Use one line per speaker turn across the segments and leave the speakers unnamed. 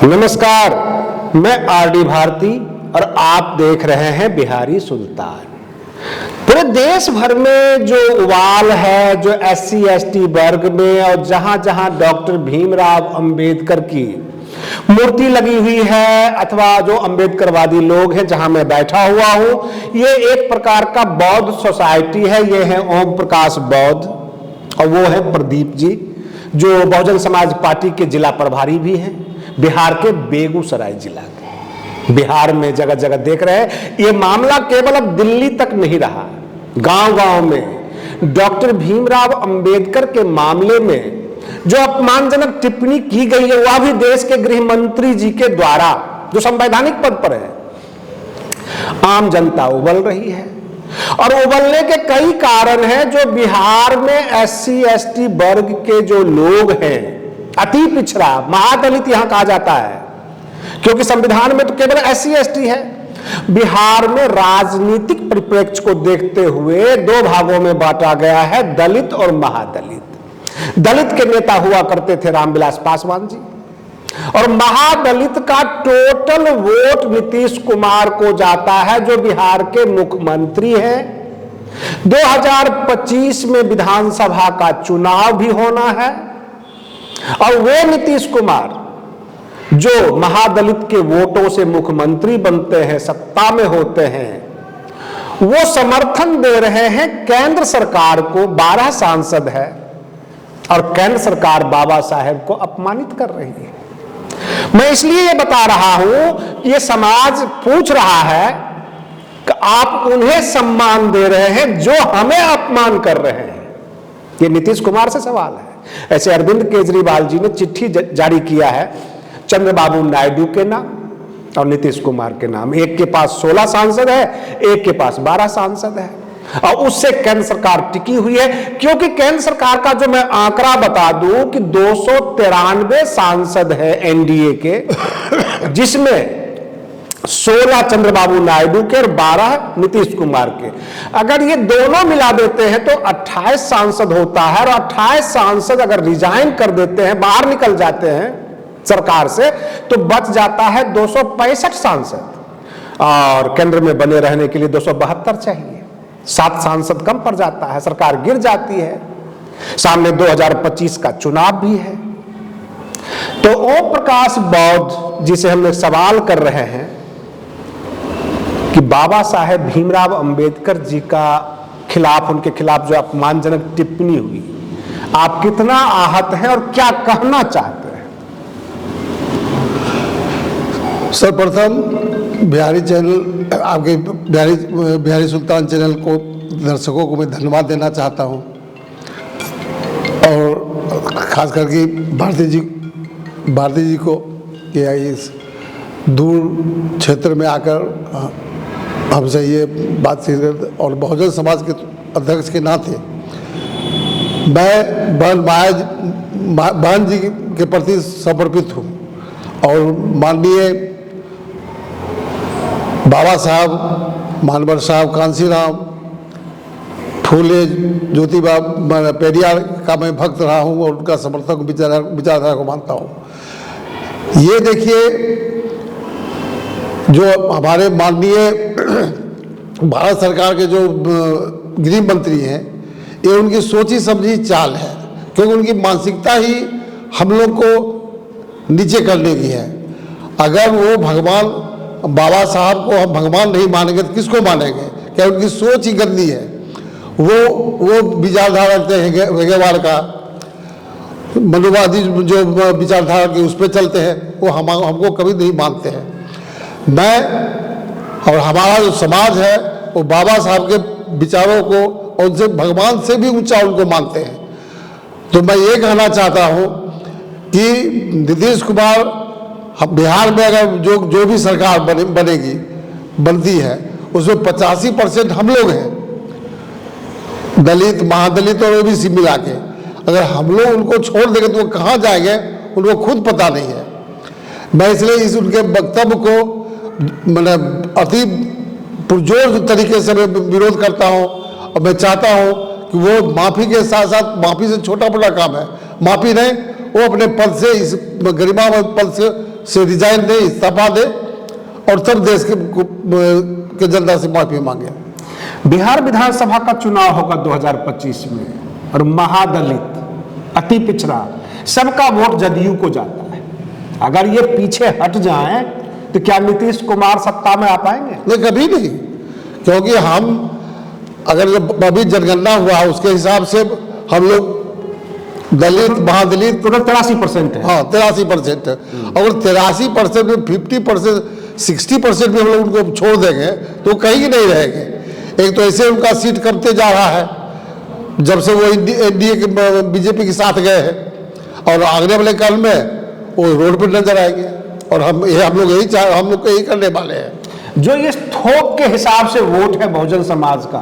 नमस्कार, मैं आरडी भारती और आप देख रहे हैं बिहारी सुल्तान। पूरे देश भर में जो उबाल है, जो SC ST वर्ग में और जहां जहां डॉक्टर भीमराव अंबेडकर की मूर्ति लगी हुई है अथवा जो अंबेडकरवादी लोग हैं, जहां मैं बैठा हुआ हूं, ये एक प्रकार का बौद्ध सोसाइटी है। ये है ओम प्रकाश बौद्ध और वो है प्रदीप जी, जो बहुजन समाज पार्टी के जिला प्रभारी भी हैं, बिहार के बेगूसराय जिला के। बिहार में जगह जगह देख रहे हैं, ये मामला केवल अब दिल्ली तक नहीं रहा, गांव गांव में डॉक्टर भीमराव अंबेडकर के मामले में जो अपमानजनक टिप्पणी की गई है, वह भी देश के गृह मंत्री जी के द्वारा, जो संवैधानिक पद पर है। आम जनता उबल रही है और उबलने के कई कारण हैं। जो बिहार में SC ST वर्ग के जो लोग हैं, अति पिछड़ा महादलित यहां कहा जाता है, क्योंकि संविधान में तो केवल SC ST है। बिहार में राजनीतिक परिप्रेक्ष्य को देखते हुए दो भागों में बांटा गया है, दलित और महादलित। दलित के नेता हुआ करते थे रामविलास पासवान जी, और महादलित का टोटल वोट नीतीश कुमार को जाता है, जो बिहार के मुख्यमंत्री हैं। 2025 में विधानसभा का चुनाव भी होना है और वे नीतीश कुमार जो महादलित के वोटों से मुख्यमंत्री बनते हैं, सत्ता में होते हैं, वो समर्थन दे रहे हैं केंद्र सरकार को। 12 सांसद है और केंद्र सरकार बाबा साहेब को अपमानित कर रही है। मैं इसलिए ये बता रहा हूं, ये समाज पूछ रहा है कि आप उन्हें सम्मान दे रहे हैं जो हमें अपमान कर रहे हैं। ये नीतीश कुमार से सवाल है। ऐसे अरविंद केजरीवाल जी ने चिट्ठी जारी किया है चंद्रबाबू नायडू के नाम और नीतीश कुमार के नाम। एक के पास 16 सांसद है, एक के पास 12 सांसद है, और उससे केंद्र सरकार टिकी हुई है। क्योंकि केंद्र सरकार का जो मैं आंकड़ा बता दूं कि 293 सांसद है NDA के, जिसमें 16 चंद्रबाबू नायडू के और 12 नीतीश कुमार के। अगर ये दोनों मिला देते हैं तो 28 सांसद होता है, और 28 सांसद अगर रिजाइन कर देते हैं, बाहर निकल जाते हैं सरकार से, तो बच जाता है 265 सांसद, और केंद्र में बने रहने के लिए 272 चाहिए। 7 सांसद कम पड़ जाता है, सरकार गिर जाती है। सामने 2025 का चुनाव भी है। तो ओम प्रकाश बौद्ध जिसे हम लोग सवाल कर रहे हैं कि बाबा साहेब भीमराव अंबेडकर जी का खिलाफ, उनके खिलाफ जो अपमानजनक टिप्पणी हुई, आप कितना आहत हैं और क्या कहना चाहते हैं?
सर्वप्रथम बिहारी चैनल, आपके बिहारी सुल्तान चैनल को, दर्शकों को मैं धन्यवाद देना चाहता हूं, और खास करके भारती जी को कि इस दूर क्षेत्र में आकर हमसे ये बातचीत, और बहुजन समाज के अध्यक्ष के नाते मैं बहन जी के प्रति समर्पित हूँ। और माननीय बाबा साहब, मानवर साहब, कांसीराम, फूले, ज्योतिबा पेरियार का मैं भक्त रहा हूँ और उनका समर्थक विचारधारा को मानता हूँ। ये देखिए, जो हमारे माननीय भारत सरकार के जो गृह मंत्री हैं, ये उनकी सोची समझी चाल है, क्योंकि उनकी मानसिकता ही हम लोग को नीचे करने की है। अगर वो भगवान बाबा साहब को हम भगवान नहीं मानेंगे तो किसको मानेंगे? क्या उनकी सोच ही गंदी है। वो विचारधारा रखते हैं हेगेवार का, मनुवादी जो विचारधारा की उस पर चलते हैं, वो हमको कभी नहीं मानते हैं। मैं और हमारा जो समाज है वो बाबा साहब के विचारों को और उनसे भगवान से भी ऊंचा उनको मानते हैं। तो मैं ये कहना चाहता हूँ कि नीतीश कुमार, बिहार में अगर जो भी सरकार बनती है, उसमें 85% हम लोग हैं, दलित, महादलित और OBC मिला के। अगर हम लोग उनको छोड़ देंगे तो वो कहाँ जाएंगे, उनको खुद पता नहीं है। मैं इसलिए उनके वक्तव्य को मैंने अति पुरजोर तरीके से मैं विरोध करता हूँ, और मैं चाहता हूँ कि वो माफ़ी के साथ साथ, माफ़ी से छोटा बड़ा काम है, माफ़ी नहीं, वो अपने पद से, इस गरिमामय पद से से रिजाइन दे, इस्तीफा दे और तब देश के जनता से माफी मांगे।
बिहार विधानसभा का चुनाव होगा 2025 में और महादलित, अति पिछड़ा, सबका वोट जदयू को जाता है। अगर ये पीछे हट जाएं तो क्या नीतीश कुमार सत्ता में आ पाएंगे?
नहीं, कभी नहीं, क्योंकि हम अगर जब अभी जनगणना हुआ उसके हिसाब से हम लोग दलित महादलित
83% है।
हाँ 83% है। अगर 83% में 50%, 60% भी हम लोग उनको छोड़ देंगे तो कहीं नहीं रहेंगे। एक तो ऐसे उनका सीट कमते जा रहा है जब से वो एनडीए के बीजेपी के साथ गए हैं, और आगने वाले काल में वो रोड पर नजर आएंगे। और हम लोग यही करने वाले हैं।
जो ये थोक के हिसाब से वोट है बहुजन समाज का,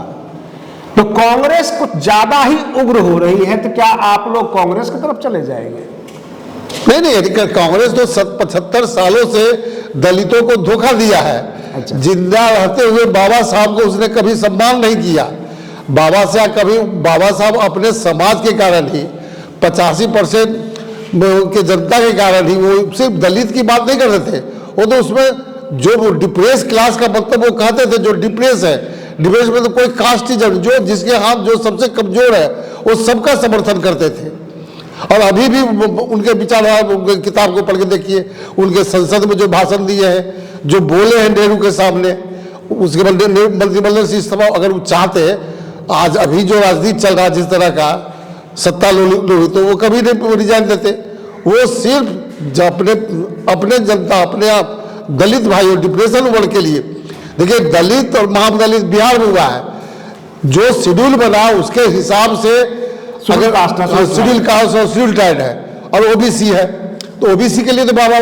तो कांग्रेस कुछ ज्यादा ही उग्र हो रही है, तो क्या आप लोग कांग्रेस की तरफ चले जाएंगे?
नहीं, कांग्रेस तो 75 सालों से दलितों को धोखा दिया है।
अच्छा।
जिंदा रहते हुए बाबा साहब को उसने कभी सम्मान नहीं किया। बाबा साहब अपने समाज के कारण ही 85% के जनता के कारण ही वो सिर्फ दलित की बात नहीं कर रहे थे। वो तो उसमें जो डिप्रेस क्लास का मतलब वो कहते थे, जो डिप्रेस है, डिप्रेस में तो कोई कास्ट ही जो जिसके हाथ जो सबसे कमजोर है वो सबका समर्थन करते थे। और अभी भी उनके विचार, उनके किताब को पढ़ के देखिए, उनके संसद में जो भाषण दिए हैं, जो बोले हैं नेहरू के सामने, उसके बाद मंत्रिमंडल से इस्तीफा अगर वो चाहते, आज अभी जो राजनीति चल रहा है जिस तरह का सत्ता लोग, तो वो कभी नहीं रिजाइन देते। वो सिर्फ अपने जनता, अपने आप दलित भाइयों डिप्रेशन वर्ग के लिए। देखिए, दलित और महादलित बिहार में हुआ है, जो शेड्यूल बना उसके हिसाब से शेड्यूल कास्ट और शेड्यूल ट्राइब है और ओबीसी है, तो ओबीसी के लिए तो बाबा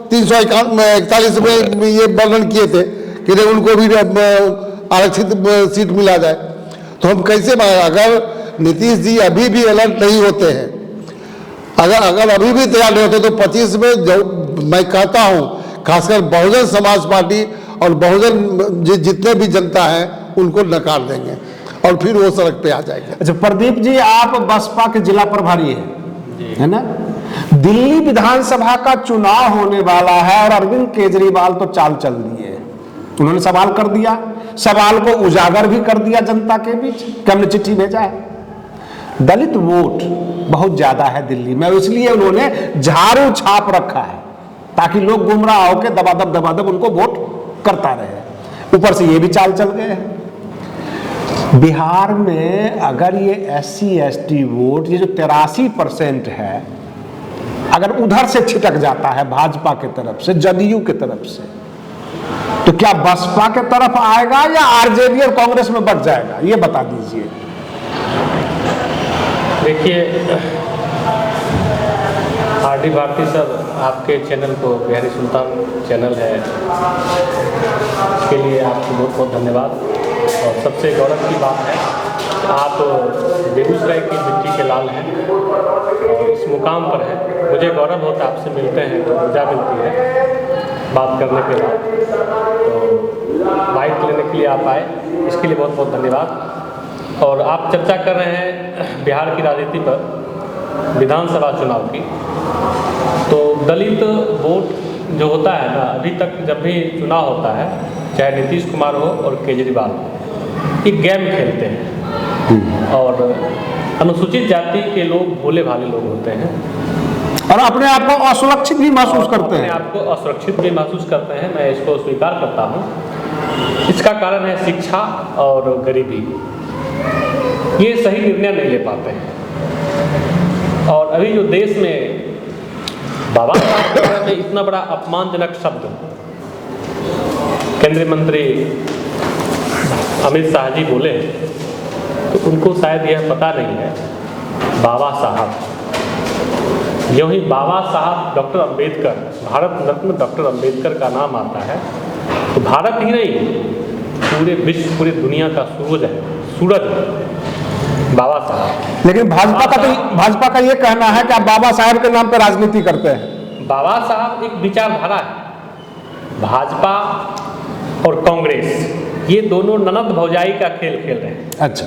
341 में ये वर्णन किए थे कि उनको भी आरक्षित सीट मिला जाए। तो हम कैसे, अगर नीतीश जी अभी भी अलर्ट नहीं होते हैं, अगर अभी भी तैयार नहीं होते, तो 25 में जो मैं कहता हूं, खासकर बहुजन समाज पार्टी और बहुजन जितने भी जनता है उनको नकार देंगे और फिर वो सड़क पे आ जाएंगे।
अच्छा प्रदीप जी, आप बसपा के जिला प्रभारी है ना? दिल्ली विधानसभा का चुनाव होने वाला है और अरविंद केजरीवाल तो चाल चल दिए, उन्होंने सवाल कर दिया, सवाल को उजागर भी कर दिया जनता के बीच कि हमने चिट्ठी भेजा है। दलित वोट बहुत ज्यादा है दिल्ली में, इसलिए उन्होंने झाड़ू छाप रखा है ताकि लोग गुमराह होकर दबादब उनको वोट करता रहे। ऊपर से ये भी चाल चल गए हैं। बिहार में अगर ये SC ST वोट, ये जो 83% है, अगर उधर से छिटक जाता है भाजपा के तरफ से, जदयू के तरफ से, तो क्या बसपा के तरफ आएगा या आरजेडी और कांग्रेस में बच जाएगा? ये बता दीजिए।
देखिए RD भारती सर, आपके चैनल को बिहारी सुल्तान चैनल है, इसके लिए आपको बहुत बहुत धन्यवाद। और सबसे गौरव की बात है कि आप बेगूसराय की मिट्टी के लाल हैं और इस मुकाम पर हैं। मुझे गौरव होता है, आपसे मिलते हैं तो ऊर्जा मिलती है बात करने के बाद। तो बाइक लेने के लिए आप आए, इसके लिए बहुत बहुत धन्यवाद। और आप चर्चा कर रहे हैं बिहार की राजनीति पर, विधानसभा चुनाव की। तो दलित वोट जो होता है ना, अभी तक जब भी चुनाव होता है, चाहे नीतीश कुमार हो और केजरीवाल हो, ये गेम खेलते हैं और अनुसूचित जाति के लोग भोले भाले लोग होते हैं
और अपने आप को असुरक्षित भी महसूस करते हैं।
अपने आप को असुरक्षित भी महसूस करते हैं, मैं इसको स्वीकार करता हूँ। इसका कारण है शिक्षा और गरीबी, ये सही निर्णय नहीं ले पाते हैं। और अभी जो देश में बाबा साहब के बारे में इतना बड़ा अपमानजनक शब्द केंद्रीय मंत्री अमित शाह जी बोले, तो उनको शायद यह पता नहीं है बाबा साहब, यूँ ही बाबा साहब डॉक्टर अंबेडकर, भारत रत्न डॉक्टर अंबेडकर का नाम आता है तो भारत ही नहीं, पूरे विश्व, पूरी दुनिया का सूरज बाबा साहब।
लेकिन भाजपा का ये कहना है कि आप बाबा साहब के नाम पर राजनीति करते हैं।
बाबा साहब एक विचारधारा है। भाजपा और कांग्रेस ये दोनों ननद भौजाई का खेल खेल रहे हैं।
अच्छा,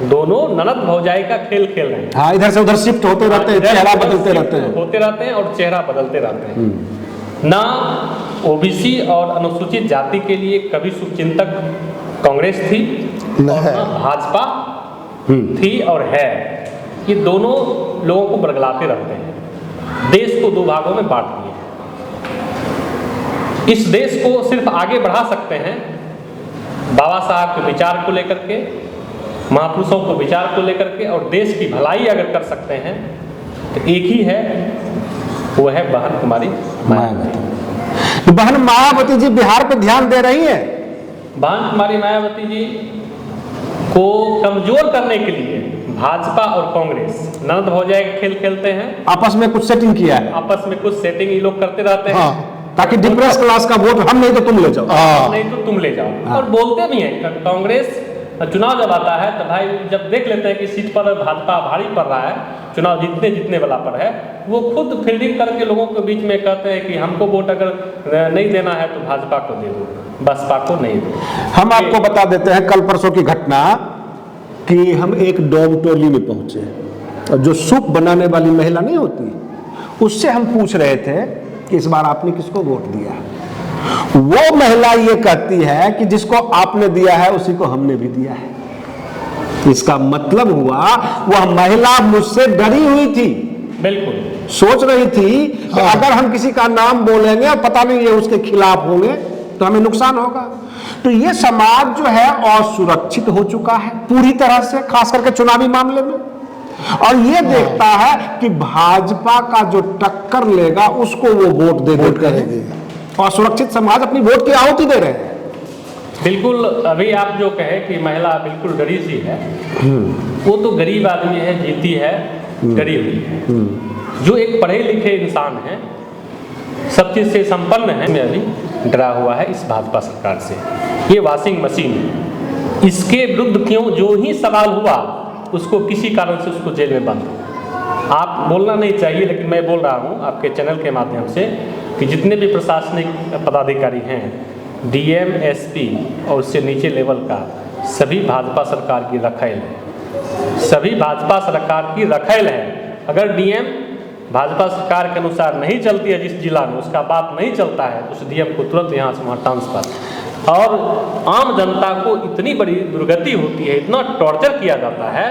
दोनों ननद भौजाई का खेल खेल रहे हैं।
हाँ, इधर से उधर शिफ्ट होते रहते हैं, चेहरा बदलते रहते हैं,
होते रहते हैं और चेहरा बदलते रहते हैं। ना ओबीसी और अनुसूचित जाति के लिए कभी शुभचिंतक कांग्रेस थी
न
और
है।
ना भाजपा थी और है। ये दोनों लोगों को बरगलाते रहते हैं, देश को दो भागों में बांट दिए। इस देश को सिर्फ आगे बढ़ा सकते हैं बाबा साहब के विचार को लेकर के, महापुरुषों के विचार को लेकर के, और देश की भलाई अगर कर सकते हैं तो एक ही है, वो है बहन कुमारी मायावती।
बहन मायावती जी बिहार पे ध्यान दे रही है।
बहन कुमारी मायावती जी को कमजोर करने के लिए भाजपा और कांग्रेस ननद भौजाई का खेल खेलते हैं।
आपस में कुछ सेटिंग किया है
आपस में कुछ सेटिंग ये लोग करते रहते हैं।
ताकि डिप्रेस क्लास का वोट हम नहीं तो तुम ले जाओ,
नहीं तो तुम ले जाओ। और बोलते भी हैं, कांग्रेस चुनाव जब आता है तो भाई जब देख लेते हैं कि सीट पर भाजपा भारी पड़ रहा है, चुनाव जीतने वाला पर है, वो खुद फील्डिंग करके लोगों के बीच में कहते हैं कि हमको वोट अगर नहीं देना है तो भाजपा को दे दो, बसपा को नहीं दो।
हम आपको बता देते हैं कल परसों की घटना कि हम एक डोम टोली में पहुंचे और जो सूप बनाने वाली महिला नहीं होती, उससे हम पूछ रहे थे कि इस बार आपने किसको वोट दिया। वो महिला ये कहती है कि जिसको आपने दिया है उसी को हमने भी दिया है। इसका मतलब हुआ वह महिला मुझसे डरी हुई थी,
बिल्कुल
सोच रही थी कि अगर हम किसी का नाम बोलेंगे और पता नहीं ये उसके खिलाफ होंगे तो हमें नुकसान होगा। तो ये समाज जो है असुरक्षित हो चुका है पूरी तरह से, खास करके चुनावी मामले में, और ये देखता है कि भाजपा का जो टक्कर लेगा उसको वो वोट दे करेगी। असुरक्षित समाज अपनी वोट की आहुति दे रहे हैं।
बिल्कुल। अभी आप जो कहे कि महिला बिल्कुल डरी सी है, वो तो गरीब आदमी है, जीती है, डरी हुई है। जो एक पढ़े लिखे इंसान है, सब चीज से संपन्न है, मैं अभी डरा हुआ है इस भाजपा सरकार से। ये वॉशिंग मशीन है, इसके विरुद्ध क्यों जो ही सवाल हुआ उसको किसी कारण से उसको जेल में बंद। आप बोलना नहीं चाहिए लेकिन मैं बोल रहा हूँ आपके चैनल के माध्यम से कि जितने भी प्रशासनिक पदाधिकारी हैं, डीएम, एसपी और उससे नीचे लेवल का, सभी भाजपा सरकार की रखैल है, सभी भाजपा सरकार की रखैल है। अगर डीएम भाजपा सरकार के अनुसार नहीं चलती है, जिस जिला में उसका बात नहीं चलता है, तो उस डीएम को तुरंत यहाँ से वहाँ ट्रांसफर। और आम जनता को इतनी बड़ी दुर्गति होती है, इतना टॉर्चर किया जाता है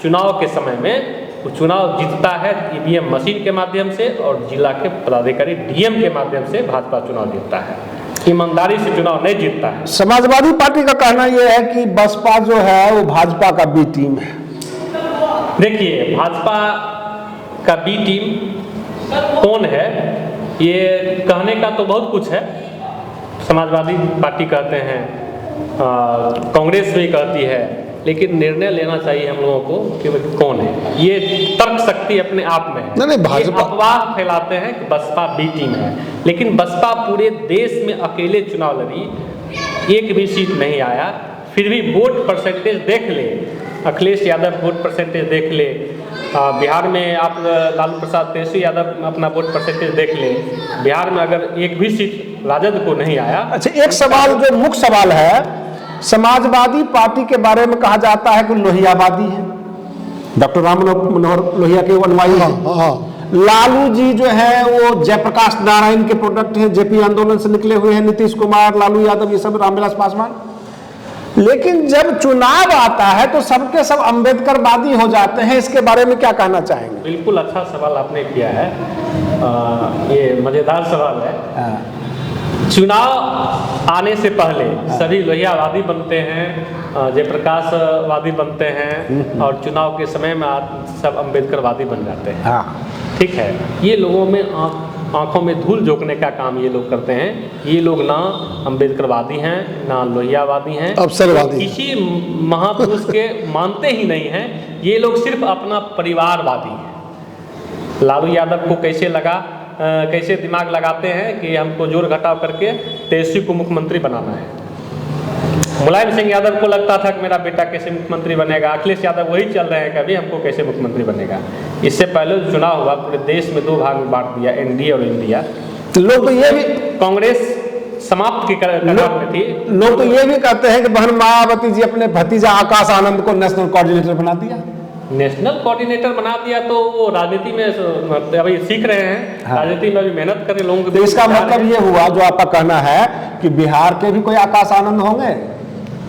चुनाव के समय में। वो चुनाव जीतता है ईवीएम मशीन के माध्यम से और जिला के पदाधिकारी डीएम के माध्यम से भाजपा चुनाव जीतता है, ईमानदारी से चुनाव नहीं जीतता है।
समाजवादी पार्टी का कहना यह है कि बसपा जो है वो भाजपा का बी टीम है।
देखिए, भाजपा का बी टीम कौन है, ये कहने का तो बहुत कुछ है। समाजवादी पार्टी कहते हैं, कांग्रेस भी कहती है, लेकिन निर्णय लेना चाहिए हम लोगों को कि कौन है। ये तर्क शक्ति अपने आप में है।
नहीं, भाजपा
अफवाह फैलाते हैं कि बसपा बी टीम है, लेकिन बसपा पूरे देश में अकेले चुनाव लड़ी, एक भी सीट नहीं आया। फिर भी वोट परसेंटेज देख ले, अखिलेश यादव वोट परसेंटेज देख ले, बिहार में आप लालू प्रसाद तेजस्वी यादव अपना वोट परसेंटेज देख ले, बिहार में अगर एक भी सीट राजद को नहीं आया।
अच्छा, एक सवाल जो मुख्य सवाल है, समाजवादी पार्टी के बारे में कहा जाता है कि लोहियावादी है, डॉक्टर राम मनोहर लोहिया के अनुयायी हैं। लालू जी जो है वो जयप्रकाश नारायण के प्रोडक्ट हैं, जेपी आंदोलन से निकले हुए हैं, नीतीश कुमार, लालू यादव, ये सब, रामविलास पासवान। लेकिन जब चुनाव आता है तो सबके सब अम्बेडकरवादी हो जाते हैं। इसके बारे में क्या कहना चाहेंगे?
बिल्कुल अच्छा सवाल आपने किया है, ये मजेदार सवाल है। चुनाव आने से पहले सभी लोहियावादी बनते हैं, जयप्रकाशवादी बनते हैं, और चुनाव के समय में सब अम्बेडकरवादी बन जाते हैं। ठीक है, ये लोगों में आंखों में धूल झोंकने का काम ये लोग करते हैं। ये लोग ना अम्बेडकरवादी हैं, ना लोहियावादी हैं,
अवसरवादी,
किसी महापुरुष के मानते ही नहीं हैं। ये लोग सिर्फ अपना परिवारवादी हैं। लालू यादव को कैसे लगा, कैसे दिमाग लगाते हैं कि हमको जोड़ घटाव करके तेजस्वी को मुख्यमंत्री बनाना है। मुलायम सिंह यादव को लगता था कि मेरा बेटा कैसे मुख्यमंत्री बनेगा। अखिलेश यादव वही चल रहे हैं कभी हमको कैसे मुख्यमंत्री बनेगा। इससे पहले जो चुनाव हुआ पूरे देश में दो भाग में बांट दिया, एनडीए और इंडिया।
लोग तो ये भी,
कांग्रेस समाप्त की कगार में थी।
लोग तो ये भी कहते हैं कि बहन मायावती जी अपने भतीजा आकाश आनंद को नेशनल कोऑर्डिनेटर बना दिया।
नेशनल कोऑर्डिनेटर बना दिया तो वो राजनीति में अभी सीख रहे हैं।
हाँ।
राजनीति में अभी मेहनत कर रहे लोगों को।
तो इसका मतलब ये हुआ जो आपका कहना है कि बिहार के भी कोई आकाश आनंद होंगे,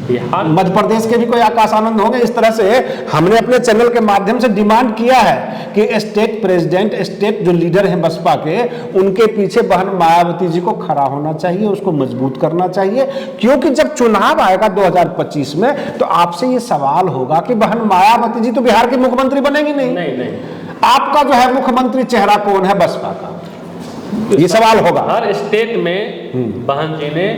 बिहार
मध्य प्रदेश के भी कोई आकाश आनंद होंगे। इस तरह से हमने अपने चैनल के माध्यम से डिमांड किया है कि स्टेट प्रेसिडेंट, स्टेट जो लीडर हैं बसपा के, उनके पीछे बहन मायावती जी को खड़ा होना चाहिए, उसको मजबूत करना चाहिए। क्योंकि जब चुनाव आएगा 2025 में तो आपसे ये सवाल होगा कि बहन मायावती जी तो बिहार की मुख्यमंत्री बनेगी नहीं,
नहीं
आपका जो है मुख्यमंत्री चेहरा कौन है बसपा का, ये सवाल होगा।
हर स्टेट में बहन जी ने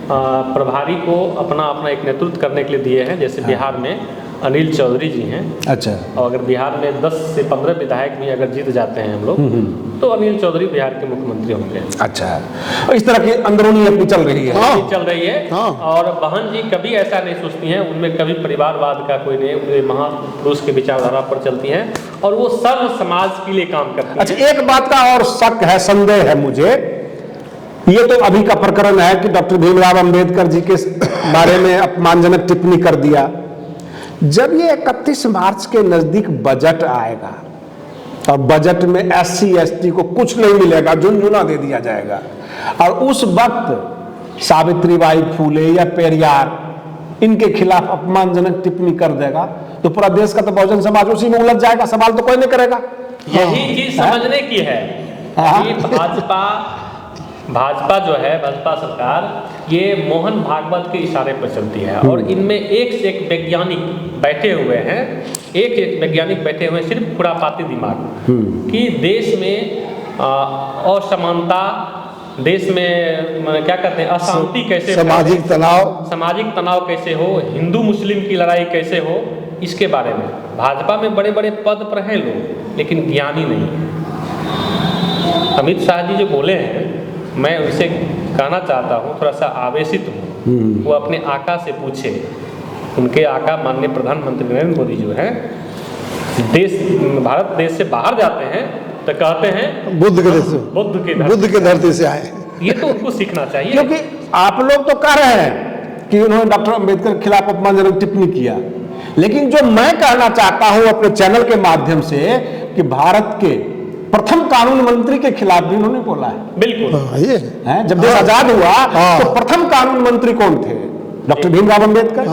प्रभारी को अपना एक नेतृत्व करने के लिए दिए हैं। जैसे बिहार में अनिल चौधरी जी हैं।
अच्छा।
और अगर बिहार में 10 से 15 विधायक भी अगर जीत जाते हैं हम लोग तो अनिल चौधरी बिहार के मुख्यमंत्री होंगे।
अच्छा है, और इस तरह की अंदरूनी अपनी चल रही है।
हाँ।
चल रही है।
हाँ।
और बहन जी कभी ऐसा नहीं सोचती हैं, उनमें कभी परिवारवाद का कोई नहीं, उनके महापुरुष के विचारधारा पर चलती हैं और वो सर्व समाज के लिए काम करती हैं।
अच्छा, एक बात का और शक है, संदेह है मुझे, ये तो अभी का प्रकरण है कि डॉक्टर भीमराव अंबेडकर जी के बारे में अपमानजनक टिप्पणी कर दिया। जब ये 31 मार्च के नजदीक बजट आएगा और बजट में SC ST को कुछ नहीं मिलेगा, झुनझुना दे दिया जाएगा, और उस वक्त सावित्रीबाई फूले या पेरियार इनके खिलाफ अपमानजनक टिप्पणी कर देगा तो पूरा देश का तो बहुजन समाज उसी में उलझ जाएगा, सवाल तो कोई नहीं करेगा।
यही चीज समझने की है कि भाजपा जो है, भाजपा सरकार, ये मोहन भागवत के इशारे पर चलती है और इनमें एक से एक वैज्ञानिक बैठे हुए हैं, एक वैज्ञानिक बैठे हुए हैं, सिर्फ खुरापाती दिमाग कि देश में असमानता, देश में क्या कहते हैं अशांति कैसे, सामाजिक तनाव कैसे हो, हिंदू मुस्लिम की लड़ाई कैसे हो, इसके बारे में। भाजपा में बड़े बड़े पद पर हैं लोग लेकिन ज्ञानी नहीं। अमित शाह जी जो बोले हैं, मैं उनसे कहना चाहता हूँ, थोड़ा सा आवेशित हूँ, वो अपने आका से पूछे। उनके आका माननीय प्रधानमंत्री नरेंद्र मोदी जो है भारत देश से बाहर जाते हैं तो कहते हैं
बुद्ध के देश से, बुद्ध के धरती से आए।
ये तो उनको सीखना चाहिए।
क्योंकि आप लोग तो कह रहे हैं कि उन्होंने डॉक्टर अंबेडकर के खिलाफ अपमानजनक टिप्पणी किया, लेकिन जो मैं कहना चाहता हूं अपने चैनल के माध्यम से कि भारत के प्रथम कानून मंत्री के खिलाफ भी उन्होंने बोला है।
बिल्कुल।
ये
है, जब देश आजाद हुआ तो प्रथम कानून मंत्री कौन थे? डॉक्टर भीमराव अंबेडकर।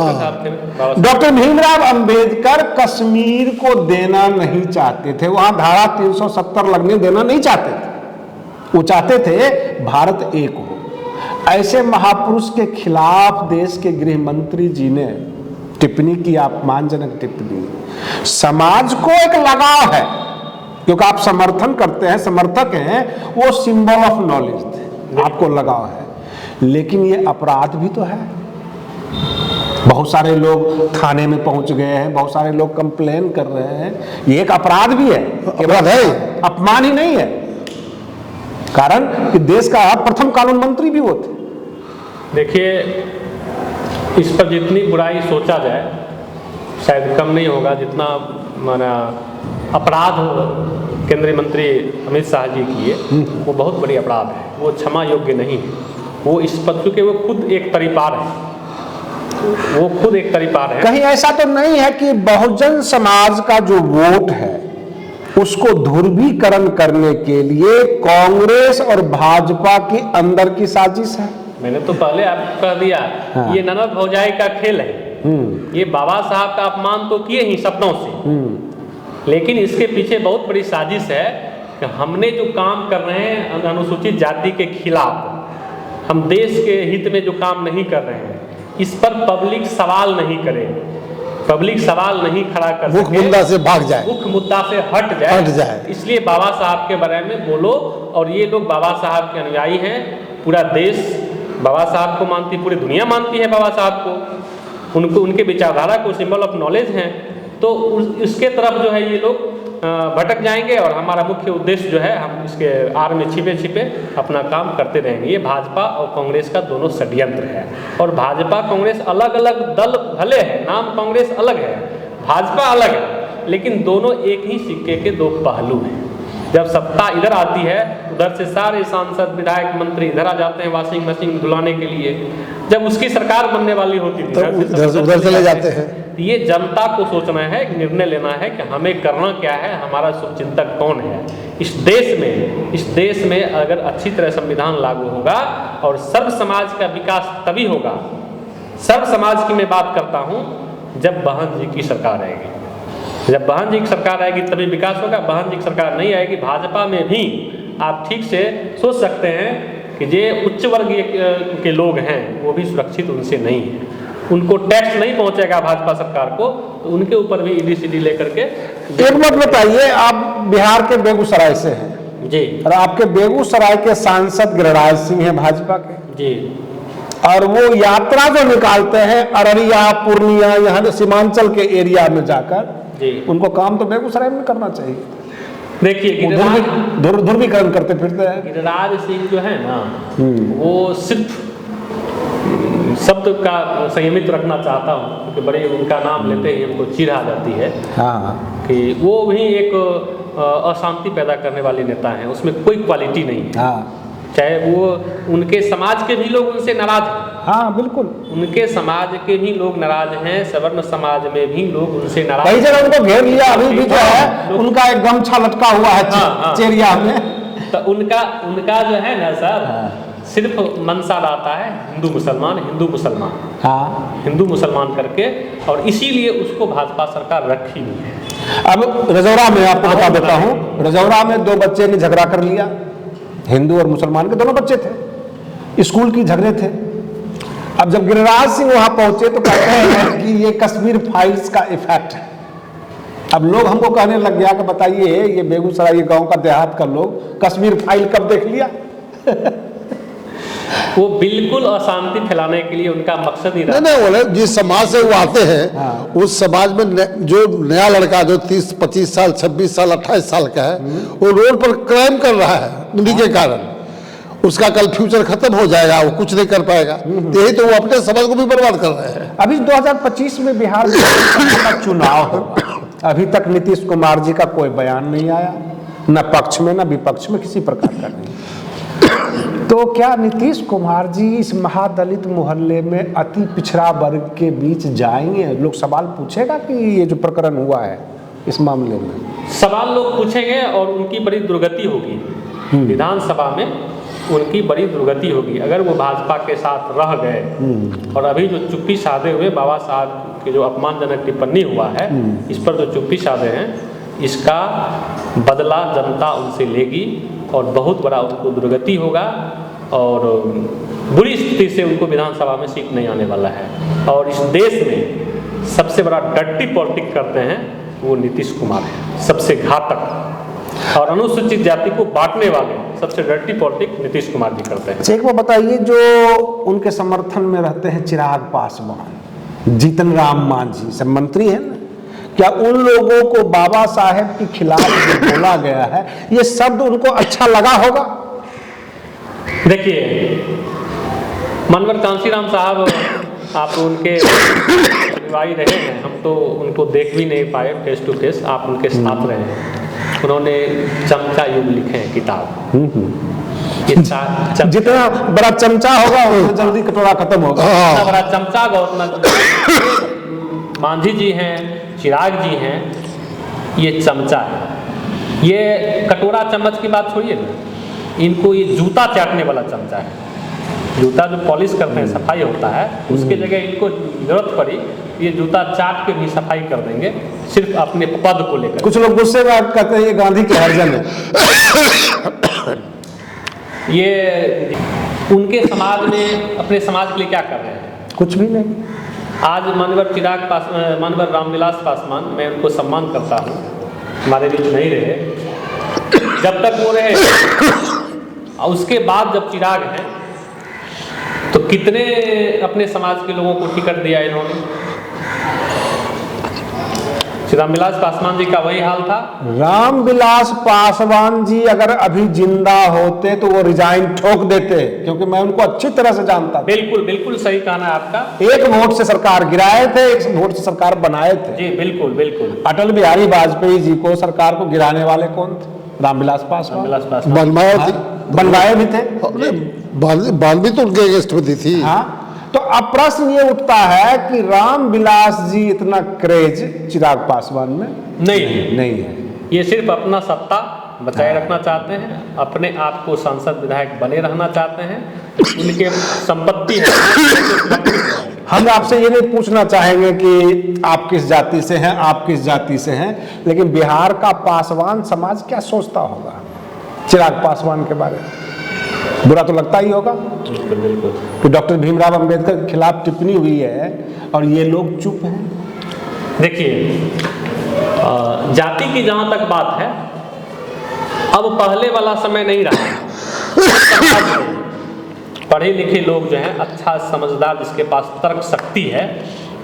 डॉक्टर भीमराव अंबेडकर कश्मीर को देना नहीं चाहते थे, वहां धारा 370 लगने देना नहीं चाहते थे, वो चाहते थे भारत एक हो। ऐसे महापुरुष के खिलाफ देश के गृह मंत्री जी ने टिप्पणी की, अपमानजनक टिप्पणी। समाज को एक लगाव है क्योंकि आप समर्थन करते हैं, समर्थक हैं, वो सिंबल ऑफ नॉलेज थे, आपको लगाव है, लेकिन ये अपराध भी तो है। बहुत सारे लोग थाने में पहुंच गए हैं, बहुत सारे लोग कंप्लेन कर रहे हैं, ये एक अपराध भी है, अपराध है, अपमान ही नहीं है। कारण कि देश का प्रथम कानून मंत्री भी वो थे।
देखिए, इस पर जितनी बुराई सोचा जाए शायद कम नहीं होगा, जितना माना अपराध केंद्रीय मंत्री अमित शाह जी किए वो बहुत बड़ी अपराध है, वो क्षमा योग्य नहीं है। वो इस पर, चूंकि वो खुद एक तरीपार है, वो खुद एक तरीपार है।
कहीं ऐसा तो नहीं है कि बहुजन समाज का जो वोट है उसको ध्रुवीकरण करने के लिए कांग्रेस और भाजपा के अंदर की साजिश है?
मैंने तो पहले आपको कह दिया,
हाँ।
ये ननद भौजाई का खेल है। ये बाबा साहब का अपमान तो किए ही शब्दों से, लेकिन इसके पीछे बहुत बड़ी साजिश है कि हमने जो काम कर रहे हैं अनुसूचित जाति के खिलाफ, हम देश के हित में जो काम नहीं कर रहे हैं, इस पर पब्लिक सवाल नहीं करे, पब्लिक सवाल नहीं खड़ा कर सके,
मुख्य मुद्दा से भाग जाए,
मुख्य मुद्दा से हट जाए। इसलिए बाबा साहब के बारे में बोलो, और ये लोग बाबा साहब के अनुयायी हैं, पूरा देश बाबा साहब को मानती, पूरी दुनिया मानती है बाबा साहब को, उनको, उनके विचारधारा को सिंबल ऑफ नॉलेज हैं। तो उसके तरफ जो है ये लोग भटक जाएंगे और हमारा मुख्य उद्देश्य जो है हम इसके आड़ में छिपे छिपे अपना काम करते रहेंगे। ये भाजपा और कांग्रेस का दोनों षड्यंत्र है, और भाजपा कांग्रेस अलग अलग दल भले है, नाम कांग्रेस अलग है, भाजपा अलग है, लेकिन दोनों एक ही सिक्के के दो पहलू हैं। जब सत्ता इधर आती है उधर से सारे सांसद विधायक मंत्री इधर आ जाते हैं वॉशिंग मशीन धुलाने के लिए, जब उसकी सरकार बनने वाली होती थी
तो उधर चले जाते हैं।
ये जनता को सोचना है, निर्णय लेना है कि हमें करना क्या है, हमारा शुभचिंतक कौन है। इस देश में अगर अच्छी तरह संविधान लागू होगा और सर्व समाज का विकास तभी होगा। सर्व समाज की मैं बात करता हूँ जब बहन जी की सरकार आएगी। जब बहन जी की सरकार आएगी तभी विकास होगा। बहन जी की सरकार नहीं आएगी, भाजपा में भी आप ठीक से सोच सकते हैं कि जो उच्च वर्गीय के लोग हैं वो भी सुरक्षित उनसे नहीं है। उनको टैक्स नहीं पहुंचेगा भाजपा सरकार को, तो उनके ऊपर भी ईडी लेकर के।
एक बात बताइए, आप बिहार के बेगूसराय से हैं
जी,
और आपके बेगूसराय के सांसद गिरिराज सिंह हैं भाजपा के
जी,
और वो यात्रा जो निकालते हैं अररिया, पूर्णिया, यहाँ सीमांचल के एरिया में जाकर
जी।
उनको काम तो बेगूसराय में करना चाहिए।
देखिए
ध्रुवीकरण करते फिरते हैं।
गिरिराज सिंह जो है ना, वो सिर्फ शब्द का संयमित रखना चाहता हूँ क्योंकि बड़े उनका नाम लेते ही हमको चिढ़ आ जाती है।
हाँ,
कि वो भी एक अशांति पैदा करने वाले नेता हैं, उसमें कोई क्वालिटी नहीं है।
हाँ,
चाहे वो उनके समाज के भी लोग उनसे नाराज हैं।
हाँ, बिल्कुल।
उनके समाज के भी लोग नाराज हैं, सवर्ण समाज में भी लोग उनसे नाराज
कई जगह उनको घेर लिया, अभी भी जो है उनका एक गमछा लटका हुआ है चेरिया में।
तो उनका जो है ना सर, सिर्फ मनसा लाता है हिंदू मुसलमान,
हाँ,
हिंदू मुसलमान करके, और इसीलिए उसको भाजपा सरकार रखी नहीं है।
अब रजौरा में आपको बता देता हूँ, रजौरा में 2 बच्चे ने झगड़ा कर लिया, हिंदू और मुसलमान के दोनों बच्चे थे, स्कूल की झगड़े थे। अब जब गिरिराज सिंह वहां पहुंचे तो कहते हैं कि ये कश्मीर फाइल्स का इफेक्ट है। अब लोग हमको कहने लग गया कि बताइए ये बेगूसराय ये गांव का देहात का लोग कश्मीर फाइल कब देख लिया।
वो बिल्कुल अशांति फैलाने के लिए उनका मकसद ही रहा।
नहीं बोले जिस समाज से वो आते हैं उस समाज में जो नया लड़का जो 30, 25 साल, 26 साल, 28 साल का है वो रोड पर क्राइम कर रहा है उन्हीं के कारण, उसका कल फ्यूचर खत्म हो जाएगा, वो कुछ नहीं कर पाएगा। यही तो वो अपने समाज को भी बर्बाद कर रहे हैं।
अभी 2025 में बिहार में चुनाव होगा, अभी तक नीतीश कुमार जी का कोई बयान नहीं आया, न पक्ष में न विपक्ष में किसी प्रकार का नहीं। तो क्या नीतीश कुमार जी इस महादलित मोहल्ले में अति पिछड़ा वर्ग के बीच जाएंगे? लोग सवाल पूछेगा कि ये जो प्रकरण हुआ है इस मामले में,
सवाल लोग पूछेंगे और उनकी बड़ी दुर्गति होगी विधानसभा में, उनकी बड़ी दुर्गति होगी अगर वो भाजपा के साथ रह गए। और अभी जो चुप्पी साधे हुए बाबा साहब की जो अपमानजनक टिप्पणी हुआ है, इस पर जो चुप्पी साधे हैं, इसका बदला जनता उनसे लेगी और बहुत बड़ा उनको दुर्गति होगा और बुरी स्थिति से उनको विधानसभा में सीट नहीं आने वाला है। और इस देश में सबसे बड़ा डर्टी पॉलिटिक्स करते हैं वो नीतीश कुमार है, सबसे घातक और अनुसूचित जाति को बांटने वाले सबसे डर्टी पॉलिटिक्स नीतीश कुमार जी करते हैं।
एक बात बताइए, जो उनके समर्थन में रहते हैं चिराग पासवान, जीतन राम मांझी सब मंत्री हैं ना, क्या उन लोगों को बाबा साहेब के खिलाफ जो बोला गया है ये शब्द उनको अच्छा लगा होगा?
देखिए मनवर कांसीराम साहब, आप उनके अनुयायी रहे हैं, हम तो उनको देख भी नहीं पाए फेस टू फेस, आप उनके साथ रहे हैं। उन्होंने चमचा युग लिखे हैं किताब।
जितना बड़ा चमचा होगा उतना जल्दी कटोरा खत्म होगा।
जितना बड़ा चमचा होगा उतना मांझी जी हैं, चिराग जी हैं, ये चमचा है। ये कटोरा चम्मच की बात छोड़िए ना, इनको ये जूता चाटने वाला चमचा है। जूता जो पॉलिश करते हैं, सफाई होता है, उसके जगह इनको जरूरत पड़ी ये जूता चाट के भी सफाई कर देंगे, सिर्फ अपने पद को लेकर।
कुछ लोग गुस्से में कहते हैं ये गांधी के हर्जन है।
ये उनके समाज में अपने समाज के लिए क्या कर रहे हैं?
कुछ भी नहीं।
आज मानवर रामविलास पासवान, मैं उनको सम्मान करता हूँ, हमारे बीच नहीं रहे, जब तक वो रहे, और उसके बाद जब चिराग हैं तो कितने अपने समाज के लोगों को टिकट दिया इन्होंने। रामविलास पासवान जी का वही हाल था।
रामविलास पासवान जी अगर अभी जिंदा होते तो वो रिजाइन ठोक देते, क्योंकि मैं उनको अच्छी तरह से जानता था।
बिल्कुल बिल्कुल सही कहना है आपका।
एक वोट से सरकार गिराए थे, एक वोट से सरकार बनाए थे।
जी बिल्कुल बिल्कुल।
अटल बिहारी वाजपेयी जी को सरकार को गिराने वाले कौन थे? रामविलास पासवान। बनवाए भी थे,
बाल भी तो उनके अगेंस्ट में दी थी।
हाँ, तो अब प्रश्न ये उठता है कि रामविलास जी इतना क्रेज चिराग पासवान में नहीं है।
ये सिर्फ अपना सत्ता बचाए रखना चाहते हैं, अपने आप को सांसद विधायक बने रहना चाहते हैं, उनके संपत्ति है।
हम आपसे ये नहीं पूछना चाहेंगे कि आप किस जाति से हैं, आप किस जाति से हैं, लेकिन बिहार का पासवान समाज क्या सोचता होगा चिराग पासवान के बारे में? बुरा तो लगता ही होगा कि डॉक्टर भीमराव अंबेडकर के खिलाफ टिप्पणी हुई है और ये लोग चुप हैं।
देखिए, जाति की जहाँ तक बात है, अब पहले वाला समय नहीं रहा। पढ़े लिखे लोग जो हैं, अच्छा समझदार, जिसके पास तर्क शक्ति है,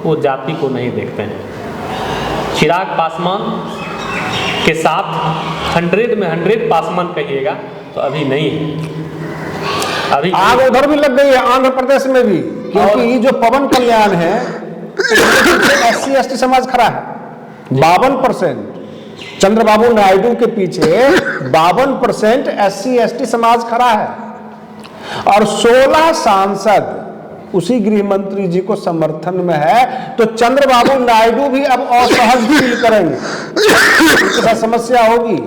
वो जाति को नहीं देखते हैं। चिराग पासवान के साथ 100 में 100 पासवान कहिएगा तो अभी नहीं है। अभी
आग उधर भी लग गई है, आंध्र प्रदेश में भी, क्योंकि जो पवन कल्याण है SC/ST समाज खड़ा है 52%। चंद्रबाबू नायडू के पीछे 52% SC/ST समाज खड़ा है और 16 सांसद उसी गृह मंत्री जी को समर्थन में है। तो चंद्रबाबू नायडू भी अब असहज फील करेंगे, उनके साथ समस्या होगी,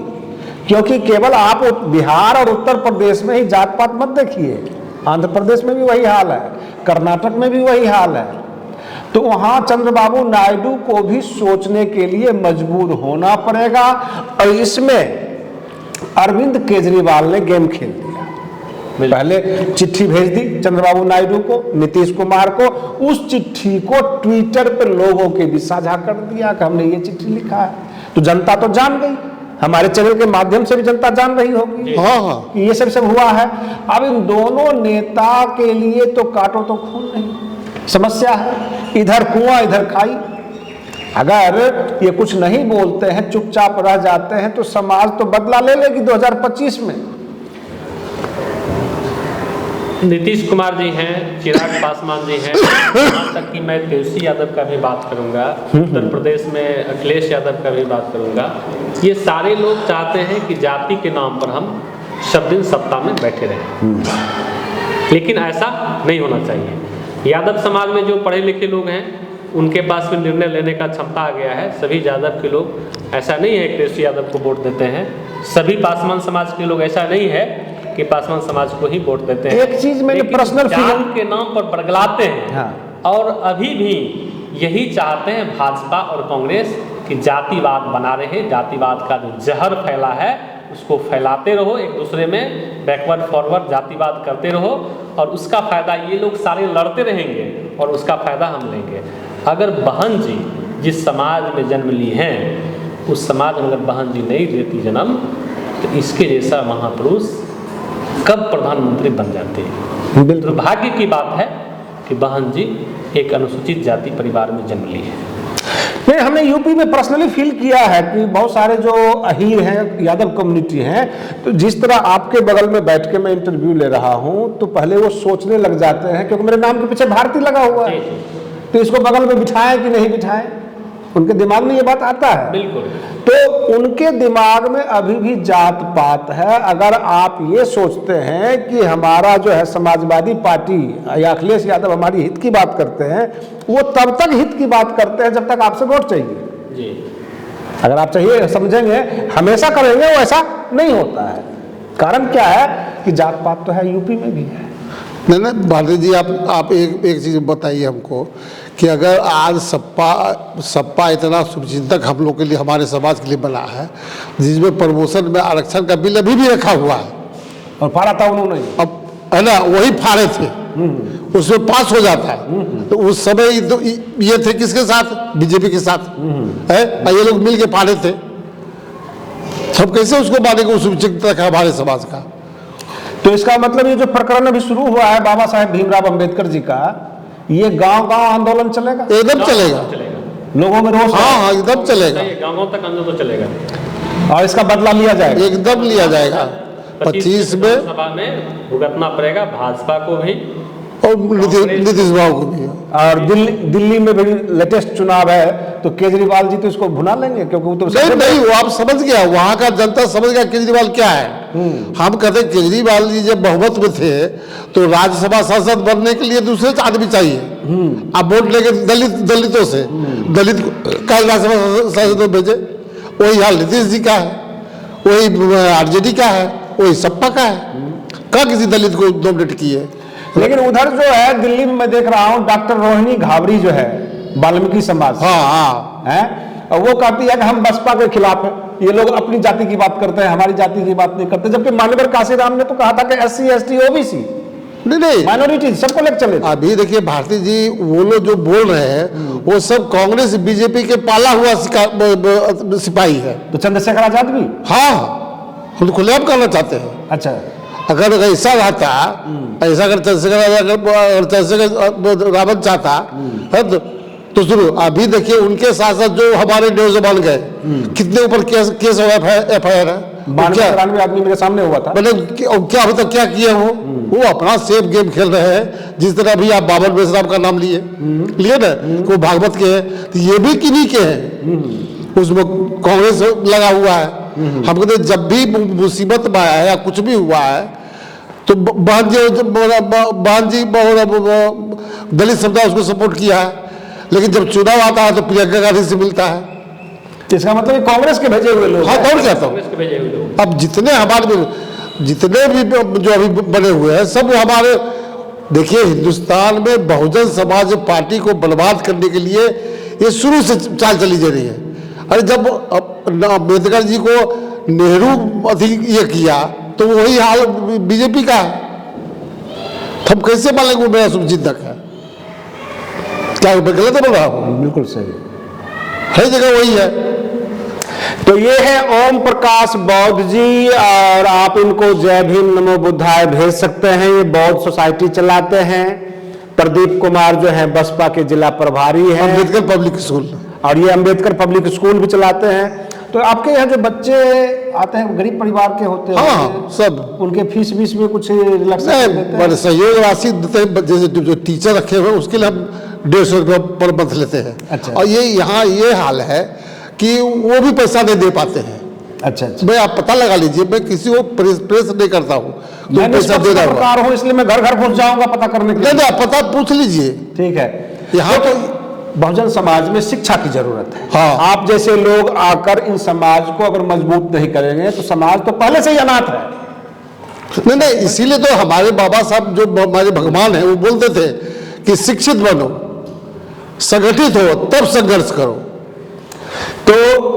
क्योंकि केवल आप बिहार और उत्तर प्रदेश में ही जात पात मत देखिए, आंध्र प्रदेश में भी वही हाल है, कर्नाटक में भी वही हाल है। तो वहां चंद्रबाबू नायडू को भी सोचने के लिए मजबूर होना पड़ेगा। और इसमें अरविंद केजरीवाल ने गेम खेल दिया। पहले चिट्ठी भेज दी चंद्रबाबू नायडू को, नीतीश कुमार को, उस चिट्ठी को ट्विटर पर लोगों के भी साझा कर दिया कि हमने ये चिट्ठी लिखा है। तो जनता तो जान गई, हमारे चैनल के माध्यम से भी जनता जान रही होगी कि ये सब हुआ है। अब इन दोनों नेता के लिए तो काटो तो खून नहीं, समस्या है, इधर कुआं इधर खाई। अगर ये कुछ नहीं बोलते हैं, चुपचाप रह जाते हैं, तो समाज तो बदला ले लेगी 2025 में।
नीतीश कुमार जी हैं, चिराग पासवान जी हैं, यहाँ तक कि मैं तेजस्वी यादव का भी बात करूंगा, उत्तर प्रदेश में अखिलेश यादव का भी बात करूंगा। ये सारे लोग चाहते हैं कि जाति के नाम पर हम सब दिन सत्ता में बैठे रहें, लेकिन ऐसा नहीं होना चाहिए। यादव समाज में जो पढ़े लिखे लोग हैं, उनके पास में निर्णय लेने का क्षमता आ गया है। सभी यादव के लोग ऐसा नहीं है कि तेजस्वी यादव को वोट देते हैं, सभी पासवान समाज के लोग ऐसा नहीं है कि पासवान समाज को ही वोट देते हैं।
एक चीज मैंने पर्सनल
फीलिंग के नाम पर बरगलाते हैं। हाँ। और अभी भी यही चाहते हैं भाजपा और कांग्रेस कि जातिवाद बना रहे, जातिवाद का जो जहर फैला है उसको फैलाते रहो, एक दूसरे में बैकवर्ड फॉरवर्ड जातिवाद करते रहो, और उसका फायदा ये लोग सारे लड़ते रहेंगे और उसका फायदा हम लेंगे। अगर बहन जी जिस समाज में जन्म ली हैं, उस समाज में अगर बहन जी नहीं देती जन्म, तो इसके जैसा महापुरुष कब प्रधानमंत्री बन जाते हैं। दुर्भाग्य की बात है कि बहन जी एक अनुसूचित जाति परिवार में जन्म ली है।
नहीं, हमने यूपी में पर्सनली फील किया है कि बहुत सारे जो अहीर हैं, यादव कम्युनिटी हैं, तो जिस तरह आपके बगल में बैठ के मैं इंटरव्यू ले रहा हूं, तो पहले वो सोचने लग जाते हैं, क्योंकि मेरे नाम के पीछे भारती लगा हुआ है, तो इसको बगल में बिठाएं कि नहीं बिठाएं, उनके दिमाग में ये बात आता है।
बिल्कुल।
तो उनके दिमाग में अभी भी जात पात है। अगर आप ये सोचते हैं कि हमारा जो है समाजवादी पार्टी या अखिलेश यादव हमारी हित की बात करते हैं, वो तब तक हित की बात करते हैं जब तक आपसे वोट चाहिए
जी।
अगर आप चाहिए समझेंगे, हमेशा करेंगे, वो ऐसा नहीं होता है। कारण क्या है कि जात पात तो है, यूपी में भी है।
नहीं भारती जी, आप एक चीज़ बताइए हमको कि अगर आज सपा इतना शुभचिंतक हम लोग के लिए, हमारे समाज के लिए बना है, जिसमें प्रमोशन में आरक्षण का बिल अभी भी रखा हुआ है,
और फाड़ा था उन्होंने,
अब है ना, वही फाड़े थे, उसमें पास हो जाता है। तो उस समय ये थे किसके साथ? बीजेपी के साथ है, ये लोग मिल के फाड़े थे। सब कैसे उसको मानेंगे उस शुभचिंतक है हमारे समाज का?
तो इसका मतलब ये जो प्रकरण अभी शुरू हुआ है बाबा साहेब भीमराव अंबेडकर जी का, ये गांव-गांव आंदोलन चलेगा,
एकदम चलेगा,
लोगों में रोष,
हाँ एकदम चलेगा,
गांव तक आंदोलन चलेगा,
और इसका बदला लिया जाएगा,
एकदम लिया जाएगा। 25 में
सभा में भुगतना पड़ेगा भाजपा को भी
और नीतीश बाबू को भी।
और दिल्ली में भी लेटेस्ट चुनाव है, तो केजरीवाल जी तो इसको भुना लेंगे, क्योंकि वो तो
नहीं, वो आप समझ गया, वहां का जनता समझ गया केजरीवाल क्या है। हम कहते केजरीवाल जी जब बहुमत में थे तो राज्यसभा सांसद बनने के लिए दूसरे आदमी चाहिए। आप वोट लेके दलितों से दलित का राज्यसभा सांसद में भेजे। वही हाल नीतीश जी का है, वही आरजेडी का है, वही सपा का है। कहाँ किसी दलित को नॉमिनेट किए?
लेकिन उधर जो है दिल्ली में मैं देख रहा हूं डॉक्टर रोहिणी घाबरी जो है वाल्मीकि समाज से,
हाँ
है, और वो कहती है कि हम बसपा के खिलाफ है, ये लोग अपनी जाति की बात करते हैं, हमारी जाति की बात नहीं करते। जबकि मान्यवर काशीराम ने तो कहा था कि SC ST OBC
नहीं
माइनॉरिटी सबको लेकर चले।
अभी देखिए भारती जी, वो लोग जो बोल रहे हैं वो सब कांग्रेस बीजेपी के पाला हुआ सिपाही है।
तो चंद्रशेखर आजाद भी,
हाँ, खुद खुलेआम करना चाहते हैं।
अच्छा,
अगर ऐसा रहता, ऐसा अगर चंद्रशेखर रावत चाहता है तो सुनो, अभी देखिए उनके साथ साथ जो हमारे नौजवान गए, कितने ऊपर केस FIR है।
92-93 आदमी मेरे सामने हुआ था।
मतलब क्या अभी तक क्या किए वो अपना सेफ गेम खेल रहे हैं। जिस तरह भी आप बाबर बेसराम का नाम लिए ना, वो भागवत के हैं, तो ये भी किन्हीं के हैं। उसमें कांग्रेस लगा हुआ है। हम कहते जब भी मुसीबत में आया है या कुछ भी हुआ है तो बहन जी दलित समुदाय उसको सपोर्ट किया है, लेकिन जब चुनाव आता है तो प्रियंका गांधी से मिलता है।
इसका मतलब कांग्रेस के भेजे हुए लोग।
हाँ, दौड़ जाता हूँ। अब जितने हमारे जितने भी जो अभी बने हुए हैं सब हमारे, देखिए हिंदुस्तान में बहुजन समाज पार्टी को बर्बाद करने के लिए ये शुरू से चाल चली जा रही है। अरे जब अम्बेडकर जी को नेहरू ये किया तो वही हाल बीजेपी का है। हम कैसे मानेंगे वो मेरा शुभचिंतक है? क्या मैं गलत बोल रहा हूँ?
बिल्कुल सही,
हर जगह वही है।
तो ये है ओम प्रकाश बौद्ध जी, और आप इनको जय भीम नमो बुद्धाय भेज सकते हैं। ये बौद्ध सोसाइटी चलाते हैं। प्रदीप कुमार जो है बसपा के जिला प्रभारी हैं,
अम्बेडकर पब्लिक स्कूल,
और ये अम्बेडकर पब्लिक स्कूल भी चलाते हैं। तो आपके यहाँ जो बच्चे आते हैं गरीब परिवार के होते हैं,
हाँ, सब
उनके फीस में कुछ रिलैक्सेशन देते हैं?
सहयोग राशि देते हैं। जैसे जो टीचर रखे हुए उसके लिए हम 150 रुपये पर मंथ लेते हैं।
अच्छा।
और ये यहाँ ये हाल है कि वो भी पैसा नहीं दे पाते हैं।
अच्छा,
भाई आप पता लगा लीजिए, मैं किसी को प्रेस नहीं करता हूँ, तो पैसा दे रहा
हूँ, इसलिए मैं घर घुस जाऊंगा पता करने के लिए।
नहीं, आप पता पूछ लीजिए।
ठीक है।
यहाँ तो
बहुजन समाज में शिक्षा की जरूरत है।
हाँ।
आप जैसे लोग आकर इन समाज को अगर मजबूत नहीं करेंगे तो समाज तो पहले से ही अनाथ है।
नहीं, इसीलिए तो हमारे बाबा साहब जो हमारे भगवान है वो बोलते थे कि शिक्षित बनो, संगठित हो, तब संघर्ष करो।
तो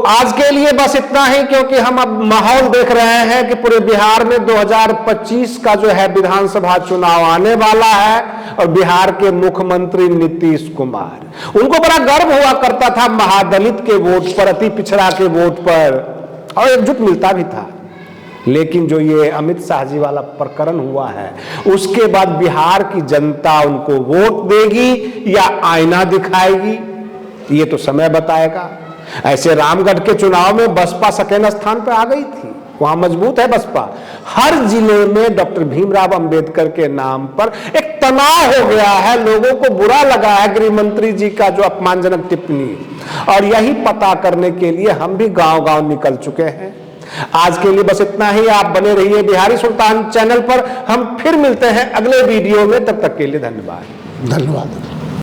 आज के लिए बस इतना ही, क्योंकि हम अब माहौल देख रहे हैं कि पूरे बिहार में 2025 का जो है विधानसभा चुनाव आने वाला है, और बिहार के मुख्यमंत्री नीतीश कुमार, उनको बड़ा गर्व हुआ करता था महादलित के वोट पर, अति पिछड़ा के वोट पर, और एकजुट मिलता भी था। लेकिन जो ये अमित शाह जी वाला प्रकरण हुआ है, उसके बाद बिहार की जनता उनको वोट देगी या आईना दिखाएगी, ये तो समय बताएगा। ऐसे रामगढ़ के चुनाव में बसपा सेकेंड स्थान पर आ गई थी, वहां मजबूत है बसपा। हर जिले में डॉक्टर भीमराव अंबेडकर के नाम पर एक तनाव हो गया है, लोगों को बुरा लगा है गृह मंत्री जी का जो अपमानजनक टिप्पणी, और यही पता करने के लिए हम भी गांव-गांव निकल चुके हैं। आज के लिए बस इतना ही। आप बने रहिए बिहारी सुल्तान चैनल पर। हम फिर मिलते हैं अगले वीडियो में, तब तक के लिए धन्यवाद।